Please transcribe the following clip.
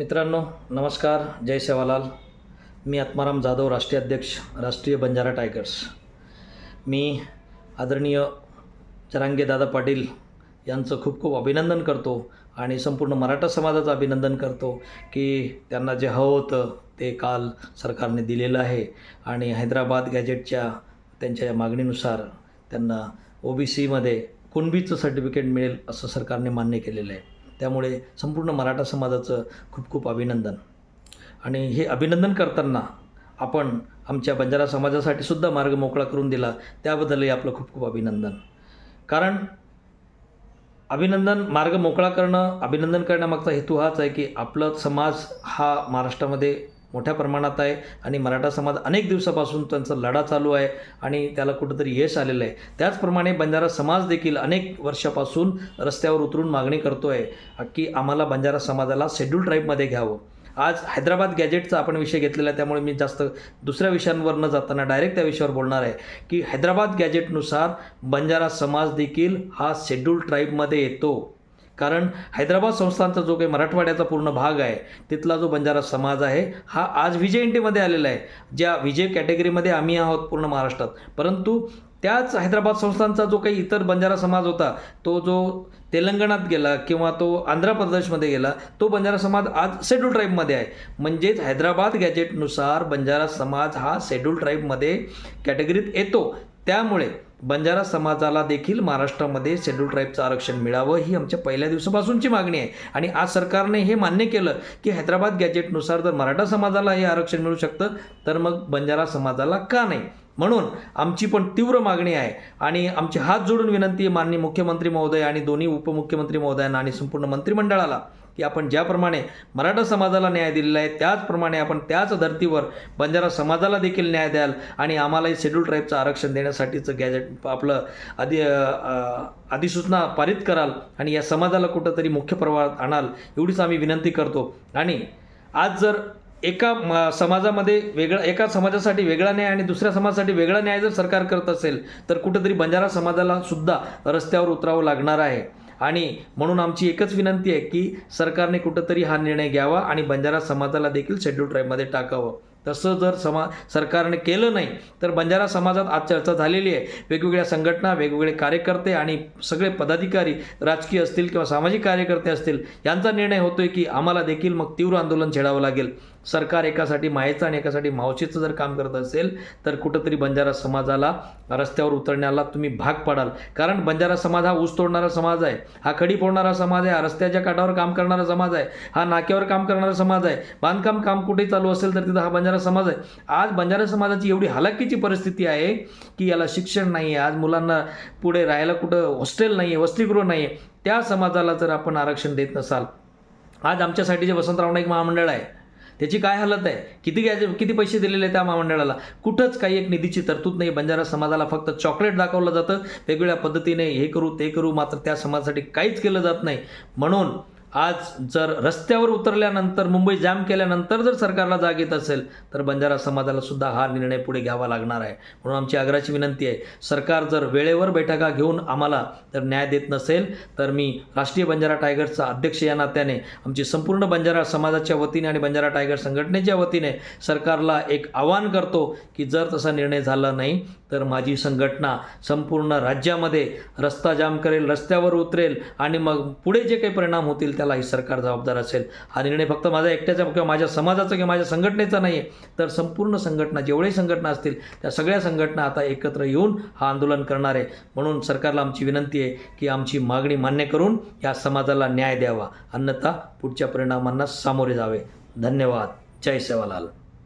मित्रांनो नमस्कार, जय सेवालाल. मी आत्माराम जाधव, राष्ट्रीय अध्यक्ष, राष्ट्रीय बंजारा टायगर्स. मी आदरणीय जरांगे दादा पाटील यांचं खूप खूप अभिनंदन करतो आणि संपूर्ण मराठा समाजाचं अभिनंदन करतो की त्यांना जे हवं होतं ते काल सरकारने दिलेलं आहे आणि हैदराबाद गॅजेटच्या त्यांच्या मागणीनुसार त्यांना OBCमध्ये कुणबीचं सर्टिफिकेट मिळेल असं सरकारने मान्य केलेलं आहे. त्यामुळे संपूर्ण मराठा समाजाचं खूप खूप अभिनंदन. आणि हे अभिनंदन करताना आपण आमच्या बंजारा समाजासाठी सुद्धा मार्ग मोकळा करून दिला, त्याबद्दलही आपलं खूप खूप अभिनंदन. कारण मार्ग मोकळा करणं, अभिनंदन करण्यामागचा हेतू हाच आहे की आपला समाज हा महाराष्ट्रामध्ये मोठ्या प्रमाणात आहे आणि मराठा समाज अनेक दिवसापासून त्यांचा लढा चालू आहे आणि त्याला कुठंतरी यश आलेलं आहे. त्याचप्रमाणे बंजारा समाज देखील अनेक वर्षापासून रस्त्यावर उतरून मागणी करतो आहे की आम्हाला बंजारा समाजाला शेड्यूल ट्राईबमध्ये घ्यावं. आज हैदराबाद गॅजेटचा आपण विषय घेतलेला आहे, त्यामुळे मी जास्त दुसऱ्या विषयांवर न जाताना डायरेक्ट त्या विषयावर बोलणार आहे की हैदराबाद गॅजेटनुसार बंजारा समाज देखील हा शेड्यूल ट्राईबमध्ये येतो. कारण हैदराबाद संस्थानचा जो काही मराठवाड्याचा पूर्ण भाग आहे तिथला जो बंजारा समाज आहे हा आज VJNT आलेला आहे. ज्या विजय कॅटेगरीमध्ये आम्ही आहोत पूर्ण महाराष्ट्रात, परंतु त्याच हैदराबाद संस्थानचा जो काही इतर बंजारा समाज होता तो जो तेलंगणात गेला किंवा तो आंध्र प्रदेशमध्ये गेला, तो बंजारा समाज आज शेड्यूल ट्राईबमध्ये आहे. म्हणजेच हैदराबाद गॅजेटनुसार बंजारा समाज हा शेड्यूल ट्राईबमध्ये कॅटेगरीत येतो. त्यामुळे बंजारा समाजाला देखील महाराष्ट्रामध्ये शेड्यूल ट्राईबचं आरक्षण मिळावं ही आमच्या पहिल्या दिवसापासूनची मागणी आहे. आणि आज सरकारने हे मान्य केलं की हैदराबाद गॅजेटनुसार जर मराठा समाजाला हे आरक्षण मिळू शकतं तर मग बंजारा समाजाला का नाही. म्हणून आमची पण तीव्र मागणी आहे आणि आमची हात जोडून विनंती आहे माननीय मुख्यमंत्री महोदय आणि दोन्ही उपमुख्यमंत्री महोदयांना आणि संपूर्ण मंत्रिमंडळाला की आपण ज्याप्रमाणे मराठा समाजाला न्याय दिलेला आहे त्याचप्रमाणे आपण त्याच धर्तीवर बंजारा समाजाला देखील न्याय द्याल आणि आम्हालाही शेड्यूल ट्राईबचं आरक्षण देण्यासाठीचं गॅजेट आपलं अधिसूचना पारित कराल आणि या समाजाला कुठंतरी मुख्य प्रवाहात आणाल, एवढीच आम्ही विनंती करतो. आणि आज जर एका समाजासाठी वेगळा न्याय आणि दुसऱ्या समाजासाठी वेगळा न्याय जर सरकार करत असेल तर कुठंतरी बंजारा समाजाला सुद्धा रस्त्यावर उतरावं लागणार आहे. आणि म्हणून आमची एकच विनंती आहे की सरकारने कुठंतरी हा निर्णय घ्यावा आणि बंजारा समाजाला देखील शेड्यूल ट्राईबमध्ये टाकावं. तसं जर सरकारने केलं नाही तर बंजारा समाजात आज चर्चा झालेली आहे. वेगवेगळ्या संघटना, वेगवेगळे कार्यकर्ते आणि सगळे पदाधिकारी, राजकीय असतील किंवा सामाजिक कार्यकर्ते असतील, यांचा निर्णय होतोय की आम्हाला देखील मग तीव्र आंदोलन छेडावं लागेल. सरकार एकासाठी मायेचं आणि एकासाठी मावशीचं जर काम करत असेल तर कुठंतरी बंजारा समाजाला रस्त्यावर उतरण्याला तुम्ही भाग पाडाल. कारण बंजारा समाज हा ऊस तोडणारा समाज आहे, हा खडी फोडणारा समाज आहे, हा रस्त्याच्या काठावर काम करणारा समाज आहे, हा नाक्यावर काम करणारा समाज आहे. बांधकाम काम कुठे चालू असेल तर तिथं हा बंजारा समाज आहे. आज बंजारा समाजाची एवढी हलाखीची परिस्थिती आहे की याला शिक्षण नाही आहे, आज मुलांना पुढे राहायला कुठं हॉस्टेल नाही आहे, वसतिगृह नाही आहे. त्या समाजाला जर आपण आरक्षण देत नसाल, आज आमच्यासाठी जे वसंतराव नाईक महामंडळ आहे त्याची काय हालत आहे, किती पैसे दिलेले त्या महामंडळाला, कुठंच काही एक निधीची तरतूद नाही. बंजारा समाजाला फक्त चॉकलेट दाखवलं जातं, वेगवेगळ्या पद्धतीने हे करू ते करू, मात्र त्या समाजासाठी काहीच केलं जात नाही. म्हणून आज जर रस्त्यावर उतरल्यानंतर, मुंबई जाम केल्यानंतर जर सरकारला जाग येत असेल तर बंजारा समाजाला सुद्धा हा निर्णय पुढे घ्यावा लागणार आहे. म्हणून आमची आग्रहाची विनंती आहे, सरकार जर वेळेवर बैठका घेऊन आम्हाला जर न्याय देत नसेल तर मी राष्ट्रीय बंजारा टायगर्सचा अध्यक्ष या नात्याने आमची संपूर्ण बंजारा समाजाच्या वतीने आणि बंजारा टायगर संघटनेच्या वतीने सरकारला एक आवाहन करतो की जर तसा निर्णय झाला नाही तर माझी संघटना संपूर्ण राज्यामध्ये रस्ता जाम करेल, रस्त्यावर उतरेल आणि मग पुढे जे काही परिणाम होतील त्याला ही सरकार जबाबदार असेल. हा निर्णय फक्त माझा एकट्याचा किंवा माझ्या समाजाचा किंवा माझ्या संघटनेचा नाही आहे, तर संपूर्ण संघटना, जेवढे संघटना असतील त्या सगळ्या संघटना आता एकत्र येऊन हा आंदोलन करणार आहे. म्हणून सरकारला आमची विनंती आहे की आमची मागणी मान्य करून या समाजाला न्याय द्यावा, अन्यथा पुढच्या परिणामांना सामोरे जावे. धन्यवाद. जय सेवालाल.